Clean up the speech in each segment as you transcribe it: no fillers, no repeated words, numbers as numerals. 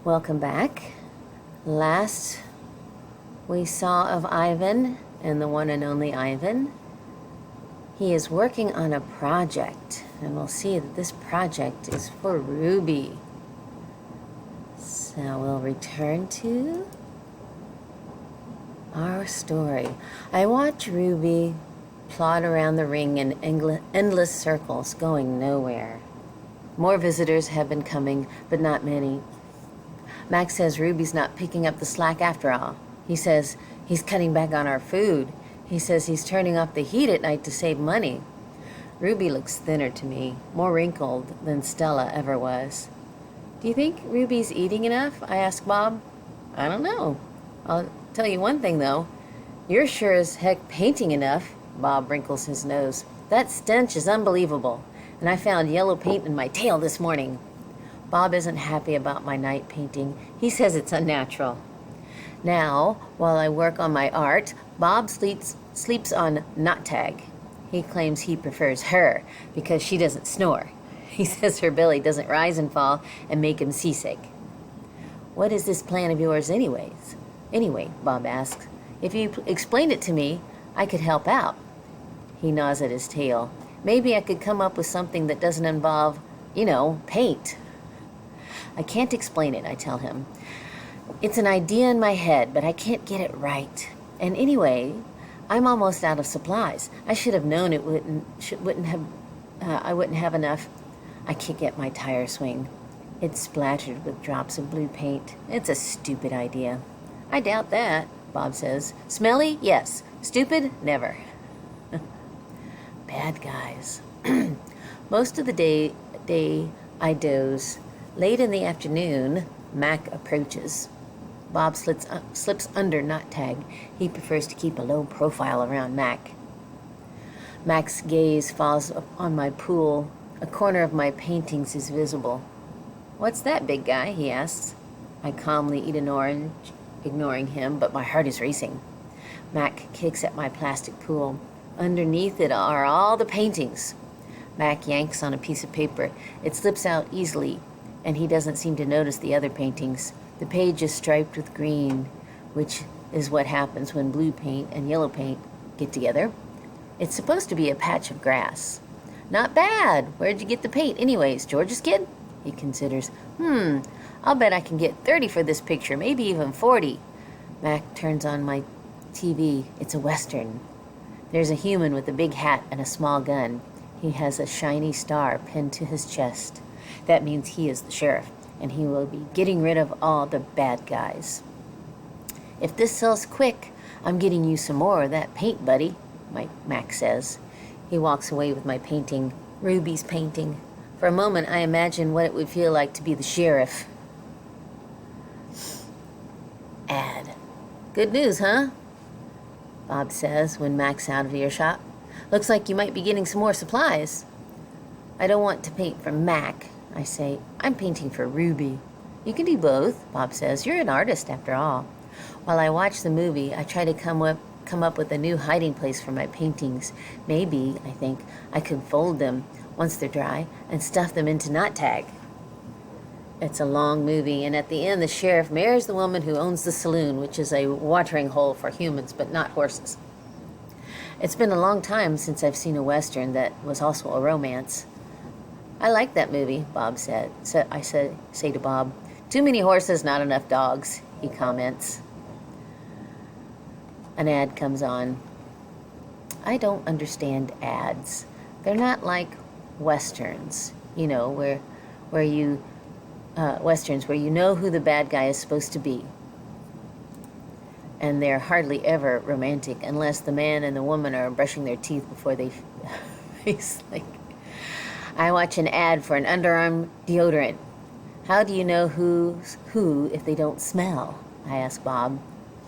Welcome back. Last we saw of Ivan, and the one and only Ivan, he is working on a project, and we'll see that this project is for Ruby. So we'll return to our story. I watch Ruby plod around the ring in endless circles, going nowhere. More visitors have been coming, but not many. Max says Ruby's not picking up the slack after all. He says he's cutting back on our food. He says he's turning off the heat at night to save money. Ruby looks thinner to me, more wrinkled than Stella ever was. Do you think Ruby's eating enough? I ask Bob. I don't know. I'll tell you one thing, though. You're sure as heck painting enough. Bob wrinkles his nose. That stench is unbelievable. And I found yellow paint in my tail this morning. Bob isn't happy about my night painting. He says it's unnatural. Now, while I work on my art, Bob sleeps on Not Tag. He claims he prefers her because she doesn't snore. He says her belly doesn't rise and fall and make him seasick. What is this plan of yours anyways? Anyway, Bob asks, if you explained it to me, I could help out. He gnaws at his tail. Maybe I could come up with something that doesn't involve, paint. I can't explain it, I tell him. It's an idea in my head, but I can't get it right. And anyway, I'm almost out of supplies. I should have known I wouldn't have enough. I kick at my tire swing. It's splattered with drops of blue paint. It's a stupid idea. I doubt that, Bob says. Smelly? Yes. Stupid? Never. Bad guys. Most of the day I doze. Late in the afternoon, Mac approaches. Bob slips under Not Tag. He prefers to keep a low profile around Mac. Mac's gaze falls on my pool. A corner of my paintings is visible. What's that, big guy? He asks. I calmly eat an orange, ignoring him, but my heart is racing. Mac kicks at my plastic pool. Underneath it are all the paintings. Mac yanks on a piece of paper. It slips out easily, and he doesn't seem to notice the other paintings. The page is striped with green, which is what happens when blue paint and yellow paint get together. It's supposed to be a patch of grass. Not bad. Where'd you get the paint anyways, George's kid? He considers. I'll bet I can get 30 for this picture, maybe even 40. Mac turns on my TV. It's a Western. There's a human with a big hat and a small gun. He has a shiny star pinned to his chest. That means he is the sheriff, and he will be getting rid of all the bad guys. If this sells quick, I'm getting you some more of that paint, buddy, Mac says. He walks away with my painting, Ruby's painting. For a moment, I imagine what it would feel like to be the sheriff. Ad. Good news, huh? Bob says when Mac's out of earshot. Looks like you might be getting some more supplies. I don't want to paint for Mac, I say. I'm painting for Ruby. You can do both, Bob says. You're an artist, after all. While I watch the movie, I try to come up with a new hiding place for my paintings. Maybe, I think, I could fold them once they're dry and stuff them into Not Tag. It's a long movie, and at the end, the sheriff marries the woman who owns the saloon, which is a watering hole for humans, but not horses. It's been a long time since I've seen a Western that was also a romance. I like that movie, Bob said. I say to Bob, too many horses, not enough dogs, he comments. An ad comes on. I don't understand ads. They're not like Westerns, where you Westerns where you know who the bad guy is supposed to be. And they're hardly ever romantic unless the man and the woman are brushing their teeth before they face. I watch an ad for an underarm deodorant. How do you know who's who if they don't smell? I ask Bob.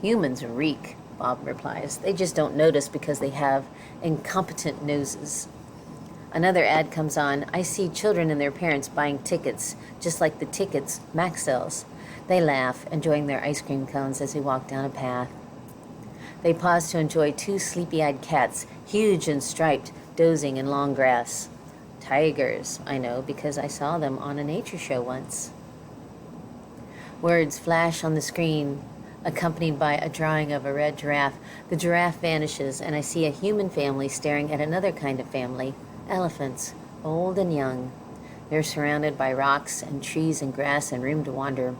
Humans reek, Bob replies. They just don't notice because they have incompetent noses. Another ad comes on. I see children and their parents buying tickets, just like the tickets Mac sells. They laugh, enjoying their ice cream cones as we walk down a path. They pause to enjoy two sleepy-eyed cats, huge and striped, dozing in long grass. Tigers, I know, because I saw them on a nature show once. Words flash on the screen, accompanied by a drawing of a red giraffe. The giraffe vanishes, and I see a human family staring at another kind of family, elephants, old and young. They're surrounded by rocks and trees and grass and room to wander.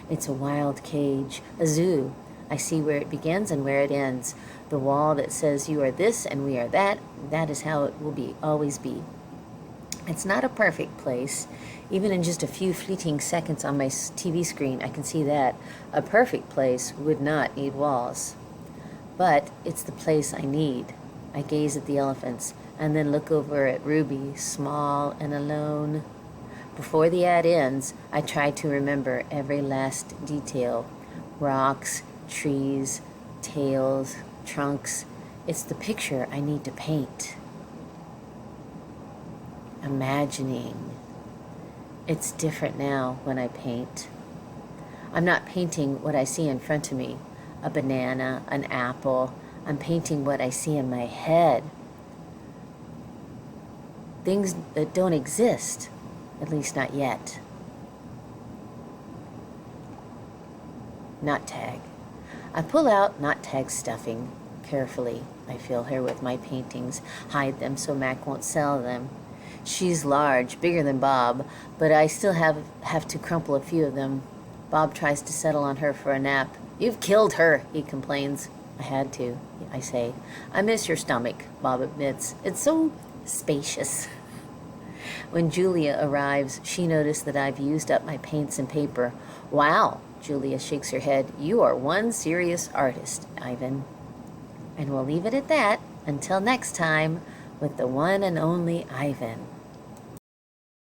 It's a wild cage, a zoo. I see where it begins and where it ends. The wall that says you are this and we are that, that is how it will always be. It's not a perfect place. Even in just a few fleeting seconds on my TV screen, I can see that. A perfect place would not need walls. But it's the place I need. I gaze at the elephants and then look over at Ruby, small and alone. Before the ad ends, I try to remember every last detail. Rocks, trees, tails, trunks. It's the picture I need to paint. Imagining. It's different now when I paint. I'm not painting what I see in front of me, a banana, an apple. I'm painting what I see in my head. Things that don't exist, at least not yet. Not tag. I pull out not tag stuffing carefully. I fill her with my paintings, hide them so Mac won't sell them. She's large, bigger than Bob, but I still have to crumple a few of them. Bob tries to settle on her for a nap. You've killed her, he complains. I had to, I say. I miss your stomach, Bob admits. It's so spacious. When Julia arrives, she noticed that I've used up my paints and paper. Wow, Julia shakes her head. You are one serious artist, Ivan. And we'll leave it at that until next time with the one and only Ivan.